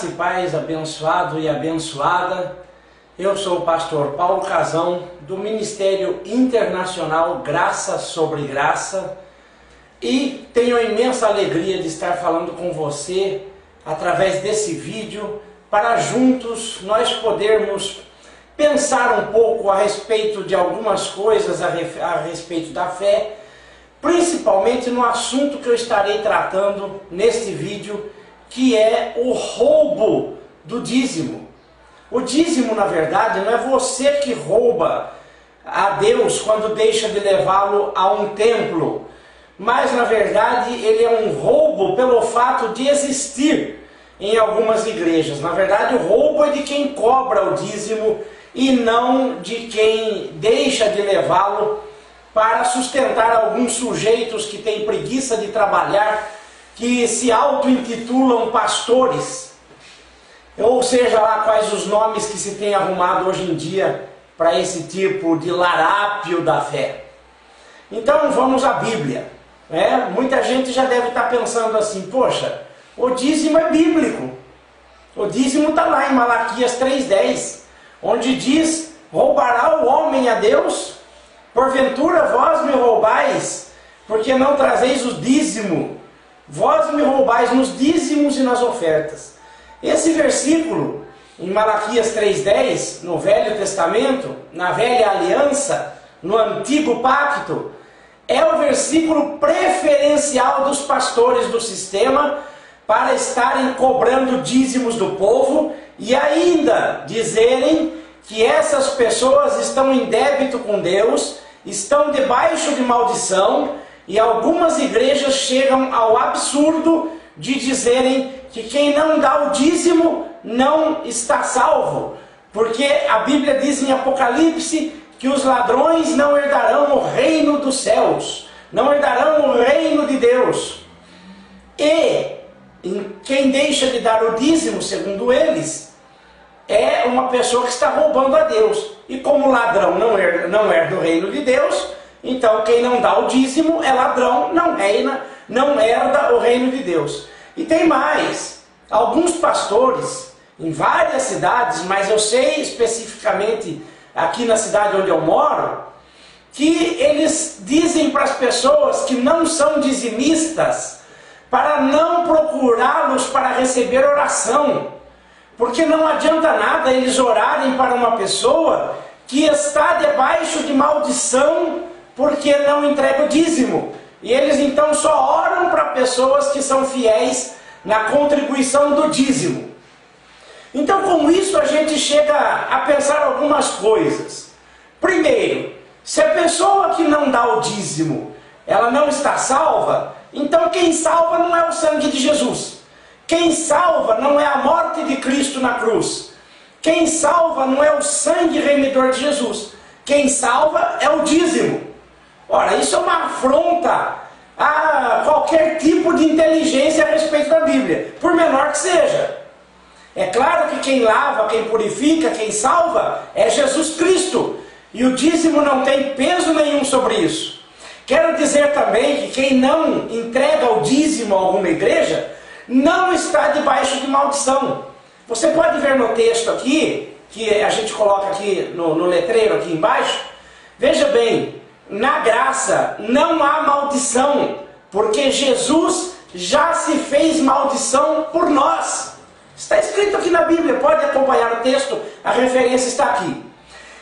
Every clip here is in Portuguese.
Graça e paz, abençoado e abençoada. Eu sou o pastor Paulo Casão, do Ministério Internacional Graça sobre Graça, e tenho a imensa alegria de estar falando com você através desse vídeo, para juntos nós podermos pensar um pouco a respeito de algumas coisas a respeito da fé, principalmente no assunto que eu estarei tratando neste vídeo, que é o roubo do dízimo. O dízimo, na verdade, não é você que rouba a Deus quando deixa de levá-lo a um templo, mas na verdade ele é um roubo pelo fato de existir em algumas igrejas. Na verdade, o roubo é de quem cobra o dízimo e não de quem deixa de levá-lo para sustentar alguns sujeitos que têm preguiça de trabalhar, que se auto-intitulam pastores, ou seja lá quais os nomes que se tem arrumado hoje em dia para esse tipo de larápio da fé. Então vamos à Bíblia. Muita gente já deve estar pensando assim: poxa, o dízimo é bíblico. O dízimo está lá em Malaquias 3,10, onde diz: roubará o homem a Deus? Porventura vós me roubais, porque não trazeis o dízimo. Vós me roubais nos dízimos e nas ofertas. Esse versículo, em Malaquias 3,10, no Velho Testamento, na Velha Aliança, no Antigo Pacto, é o versículo preferencial dos pastores do sistema para estarem cobrando dízimos do povo e ainda dizerem que essas pessoas estão em débito com Deus, estão debaixo de maldição, e algumas igrejas chegam ao absurdo de dizerem que quem não dá o dízimo não está salvo, porque a Bíblia diz em Apocalipse que os ladrões não herdarão o reino dos céus, não herdarão o reino de Deus. E quem deixa de dar o dízimo, segundo eles, é uma pessoa que está roubando a Deus. E como o ladrão não herda o reino de Deus, então quem não dá o dízimo é ladrão, não herda o reino de Deus. E tem mais, alguns pastores em várias cidades, mas eu sei especificamente aqui na cidade onde eu moro, que eles dizem para as pessoas que não são dizimistas para não procurá-los para receber oração, porque não adianta nada eles orarem para uma pessoa que está debaixo de maldição porque não entrega o dízimo. E eles então só oram para pessoas que são fiéis na contribuição do dízimo. Então, com isso a gente chega a pensar algumas coisas. Primeiro, se a pessoa que não dá o dízimo, ela não está salva, então quem salva não é o sangue de Jesus. Quem salva não é a morte de Cristo na cruz. Quem salva não é o sangue remidor de Jesus. Quem salva é o dízimo. Ora, isso é uma afronta a qualquer tipo de inteligência a respeito da Bíblia, por menor que seja. É claro que quem lava, quem purifica, quem salva é Jesus Cristo. E o dízimo não tem peso nenhum sobre isso. Quero dizer também que quem não entrega o dízimo a alguma igreja não está debaixo de maldição. Você pode ver no texto aqui, que a gente coloca aqui no letreiro aqui embaixo. Veja bem, na graça não há maldição, porque Jesus já se fez maldição por nós. Está escrito aqui na Bíblia, pode acompanhar o texto, a referência está aqui.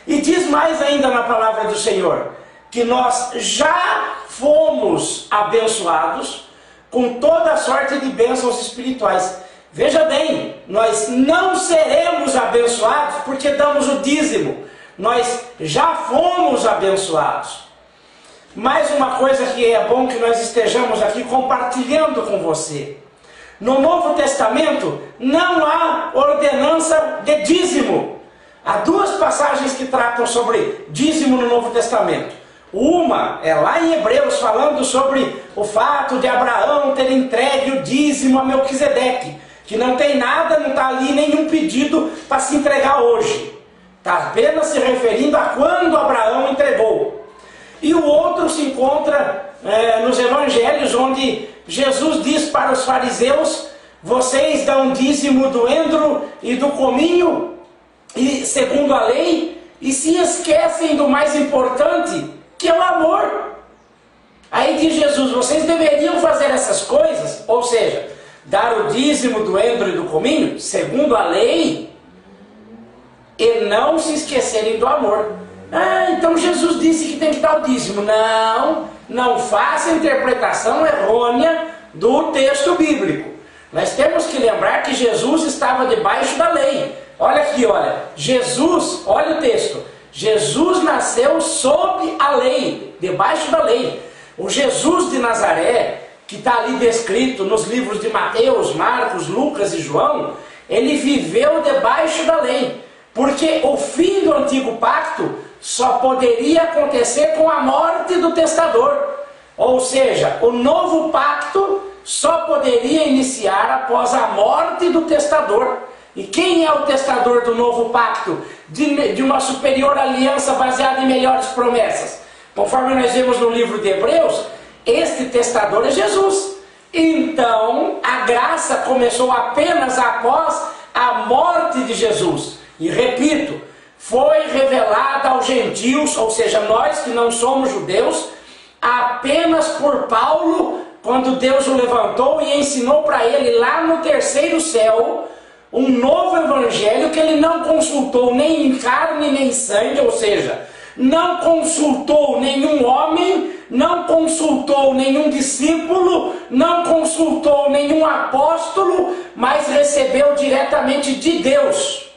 E diz mais ainda na palavra do Senhor, que nós já fomos abençoados com toda sorte de bênçãos espirituais. Veja bem, nós não seremos abençoados porque damos o dízimo. Nós já fomos abençoados. Mais uma coisa que é bom que nós estejamos aqui compartilhando com você. No Novo Testamento não há ordenança de dízimo. Há duas passagens que tratam sobre dízimo no Novo Testamento. Uma é lá em Hebreus, falando sobre o fato de Abraão ter entregue o dízimo a Melquisedeque, que não tem nada, não está ali nenhum pedido para se entregar hoje. Está apenas se referindo a quando Abraão entregou. E o outro se encontra nos evangelhos, onde Jesus diz para os fariseus vocês dão dízimo do endro e do cominho, e segundo a lei, e se esquecem do mais importante, que é o amor. Aí diz Jesus, vocês deveriam fazer essas coisas, ou seja, dar o dízimo do endro e do cominho, segundo a lei, e não se esquecerem do amor. Ah, então Jesus disse que tem que dar o dízimo. Não faça interpretação errônea do texto bíblico. Nós temos que lembrar que Jesus estava debaixo da lei. Olha aqui, olha, Jesus, olha o texto, Jesus nasceu sob a lei, debaixo da lei. O Jesus de Nazaré, que está ali descrito nos livros de Mateus, Marcos, Lucas e João, ele viveu debaixo da lei, porque o fim do antigo pacto só poderia acontecer com a morte do testador. Ou seja, o novo pacto só poderia iniciar após a morte do testador. E quem é o testador do novo pacto? De uma superior aliança baseada em melhores promessas. Conforme nós vemos no livro de Hebreus, este testador é Jesus. Então, a graça começou apenas após a morte de Jesus. E repito, foi revelada aos gentios, ou seja, nós que não somos judeus, apenas por Paulo, quando Deus o levantou e ensinou para ele lá no terceiro céu, um novo evangelho que ele não consultou nem em carne nem em sangue, ou seja, não consultou nenhum homem, não consultou nenhum discípulo, não consultou nenhum apóstolo, mas recebeu diretamente de Deus.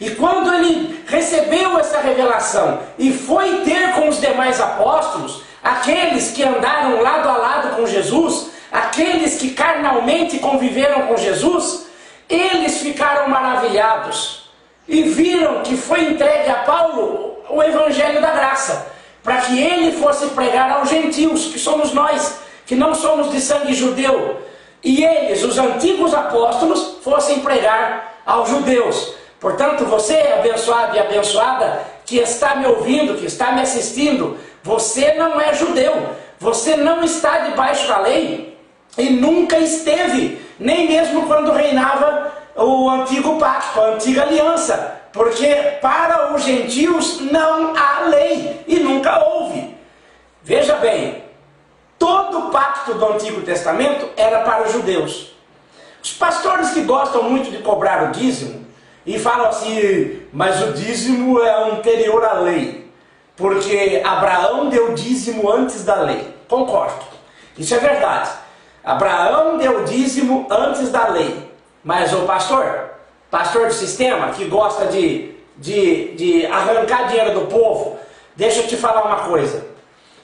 E quando ele recebeu essa revelação e foi ter com os demais apóstolos, aqueles que andaram lado a lado com Jesus, aqueles que carnalmente conviveram com Jesus, eles ficaram maravilhados e viram que foi entregue a Paulo o Evangelho da Graça, para que ele fosse pregar aos gentios, que somos nós, que não somos de sangue judeu, e eles, os antigos apóstolos, fossem pregar aos judeus. Portanto, você, abençoado e abençoada, que está me ouvindo, que está me assistindo, você não é judeu, você não está debaixo da lei, e nunca esteve, nem mesmo quando reinava o antigo pacto, a antiga aliança, porque para os gentios não há lei, e nunca houve. Veja bem, todo o pacto do Antigo Testamento era para os judeus. Os pastores que gostam muito de cobrar o dízimo, e falam assim, mas o dízimo é anterior à lei, porque Abraão deu dízimo antes da lei. Concordo, isso é verdade. Abraão deu dízimo antes da lei. Mas o pastor do sistema, que gosta de arrancar dinheiro do povo, deixa eu te falar uma coisa.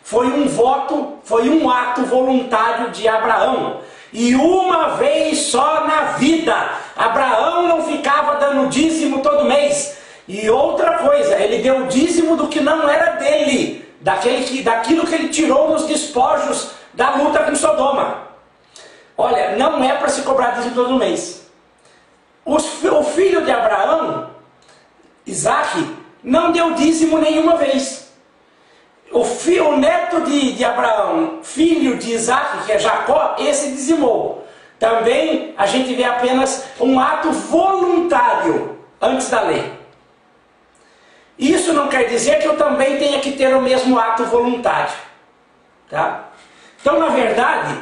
Foi um voto, foi um ato voluntário de Abraão. E uma vez só na vida, Abraão não ficava dando dízimo todo mês. E outra coisa, ele deu dízimo do que não era dele, daquilo que ele tirou nos despojos da luta com Sodoma. Olha, não é para se cobrar dízimo todo mês. O filho de Abraão, Isaac, não deu dízimo nenhuma vez. O neto de Abraão, filho de Isaac, que é Jacó, esse dizimou. Também a gente vê apenas um ato voluntário antes da lei. Isso não quer dizer que eu também tenha que ter o mesmo ato voluntário. Tá? Então, na verdade,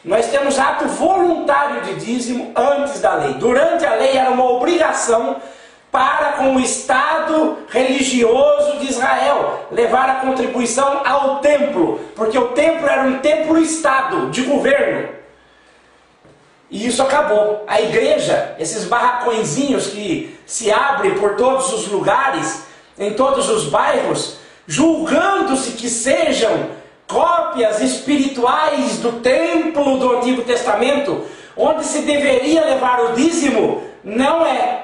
nós temos ato voluntário de dízimo antes da lei. Durante a lei era uma obrigação para com o Estado religioso de Israel levar a contribuição ao templo, porque o templo era um templo-estado de governo. E isso acabou. A igreja, esses barracõezinhos que se abrem por todos os lugares, em todos os bairros, julgando-se que sejam cópias espirituais do templo do Antigo Testamento, onde se deveria levar o dízimo, não é.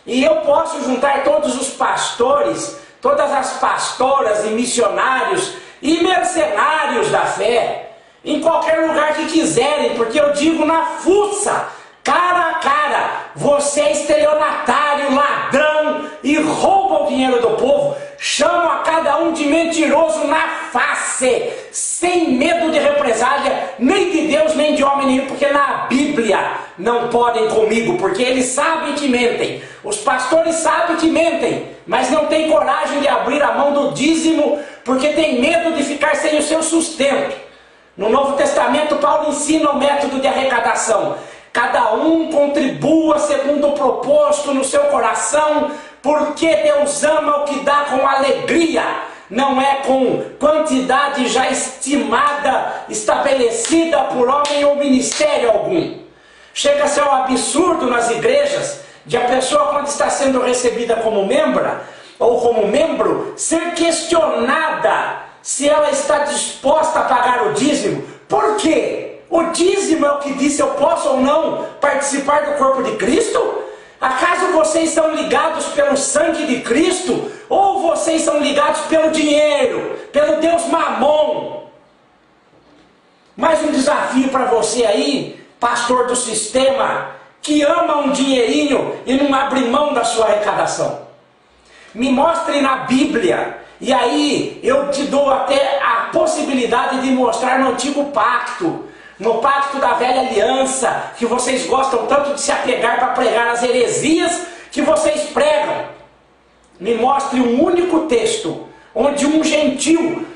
E eu posso juntar todos os pastores, todas as pastoras e missionários e mercenários da fé, em qualquer lugar que quiserem, porque eu digo na fuça, cara a cara, você é estelionatário, ladrão e rouba o dinheiro do povo, chamo a cada um de mentiroso na face, sem medo de represália, nem de Deus, nem de homem nenhum, porque na Bíblia não podem comigo, porque eles sabem que mentem. Os pastores sabem que mentem, mas não têm coragem de abrir a mão do dízimo, porque tem medo de ficar sem o seu sustento. No Novo Testamento, Paulo ensina o método de arrecadação. Cada um contribua segundo o proposto no seu coração, porque Deus ama o que dá com alegria. Não é com quantidade já estimada, estabelecida por homem ou ministério algum. Chega a ser um absurdo nas igrejas de a pessoa, quando está sendo recebida como membra ou como membro, ser questionada se ela está disposta a pagar o dízimo. Por quê? O dízimo é o que diz se eu posso ou não participar do corpo de Cristo? Acaso vocês são ligados pelo sangue de Cristo? Ou vocês são ligados pelo dinheiro, pelo Deus Mamon? Mais um desafio para você aí, pastor do sistema, que ama um dinheirinho e não abre mão da sua arrecadação. Me mostre na Bíblia, e aí eu te dou até a possibilidade de mostrar no Antigo Pacto, no Pacto da Velha Aliança, que vocês gostam tanto de se apegar para pregar as heresias que vocês pregam. Me mostre um único texto onde um gentil,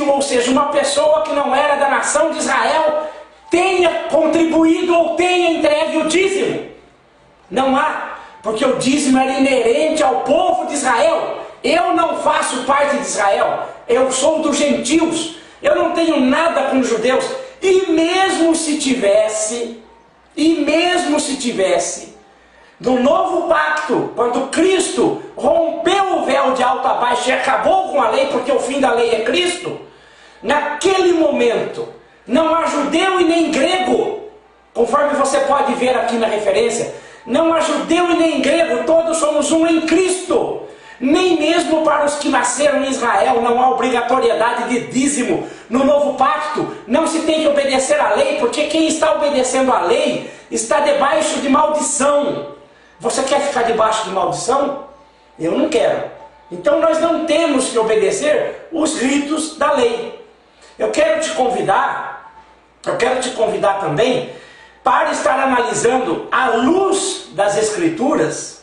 ou seja, uma pessoa que não era da nação de Israel, tenha contribuído ou tenha entregue o dízimo. Não há, porque o dízimo era inerente ao povo de Israel. Eu não faço parte de Israel, eu sou dos gentios, eu não tenho nada com os judeus. E mesmo se tivesse, no novo pacto, quando Cristo rompeu o véu de alto a baixo e acabou com a lei, porque o fim da lei é Cristo, naquele momento, não há judeu e nem grego, conforme você pode ver aqui na referência, não há judeu e nem grego, todos somos um em Cristo. Nem mesmo para os que nasceram em Israel não há obrigatoriedade de dízimo. No novo pacto não se tem que obedecer à lei, porque quem está obedecendo à lei está debaixo de maldição. Você quer ficar debaixo de maldição? Eu não quero. Então nós não temos que obedecer os ritos da lei. Eu quero te convidar também para estar analisando à luz das Escrituras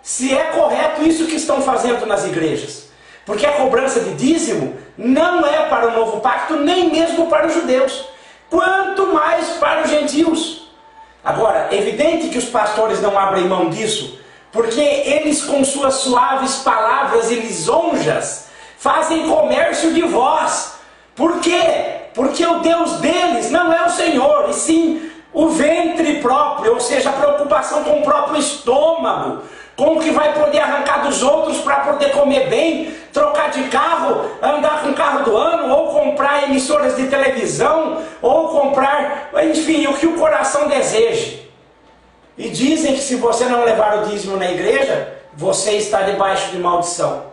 se é correto isso que estão fazendo nas igrejas. Porque a cobrança de dízimo não é para o novo pacto, nem mesmo para os judeus, quanto mais para os gentios. Agora, é evidente que os pastores não abrem mão disso, porque eles, com suas suaves palavras e lisonjas, fazem comércio de vós. Por quê? Porque o Deus deles não é o Senhor, e sim o ventre próprio, ou seja, a preocupação com o próprio estômago, com o que vai poder arrancar dos outros para poder comer bem, trocar de carro, andar com o carro do ano, ou comprar emissoras de televisão, ou comprar, enfim, o que o coração deseje. E dizem que se você não levar o dízimo na igreja, você está debaixo de maldição.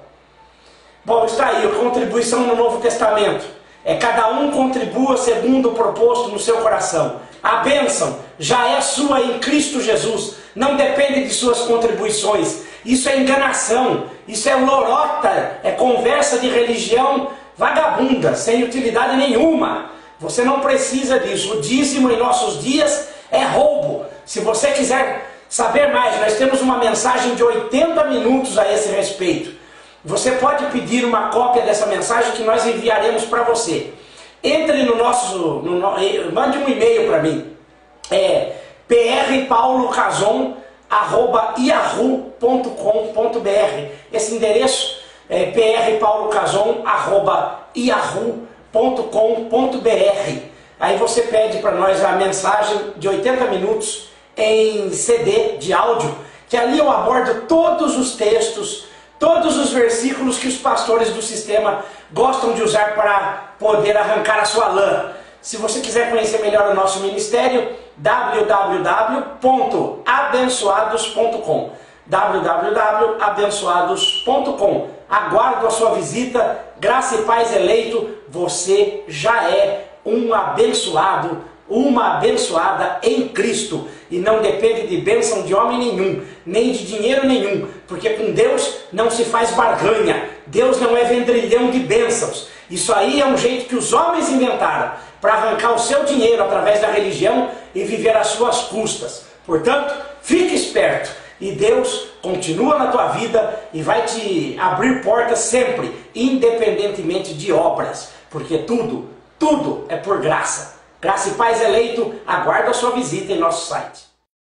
Bom, está aí a contribuição no Novo Testamento. É cada um contribua segundo o proposto no seu coração. A bênção já é sua em Cristo Jesus. Não depende de suas contribuições. Isso é enganação, isso é lorota, é conversa de religião vagabunda, sem utilidade nenhuma. Você não precisa disso. O dízimo em nossos dias é roubo. Se você quiser saber mais, nós temos uma mensagem de 80 minutos a esse respeito. Você pode pedir uma cópia dessa mensagem que nós enviaremos para você. Entre no nosso, mande um e-mail para mim. prpaulocazon@yahoo.com.br. Esse endereço é prpaulocazon@yahoo.com.br. Aí você pede para nós a mensagem de 80 minutos em CD de áudio, que ali eu abordo todos os textos, todos os versículos que os pastores do sistema gostam de usar para poder arrancar a sua lã. Se você quiser conhecer melhor o nosso ministério, www.abençoados.com www.abençoados.com. Aguardo a sua visita. Graça e paz, eleito. Você já é um abençoado, uma abençoada em Cristo, e não depende de bênção de homem nenhum, nem de dinheiro nenhum, porque com Deus não se faz barganha. Deus não é vendrilhão de bênçãos. Isso aí é um jeito que os homens inventaram para arrancar o seu dinheiro através da religião e viver às suas custas. Portanto, fique esperto e Deus continua na tua vida e vai te abrir portas sempre, independentemente de obras, porque tudo é por graça. Graça e Paz Eleito, aguardo a sua visita em nosso site.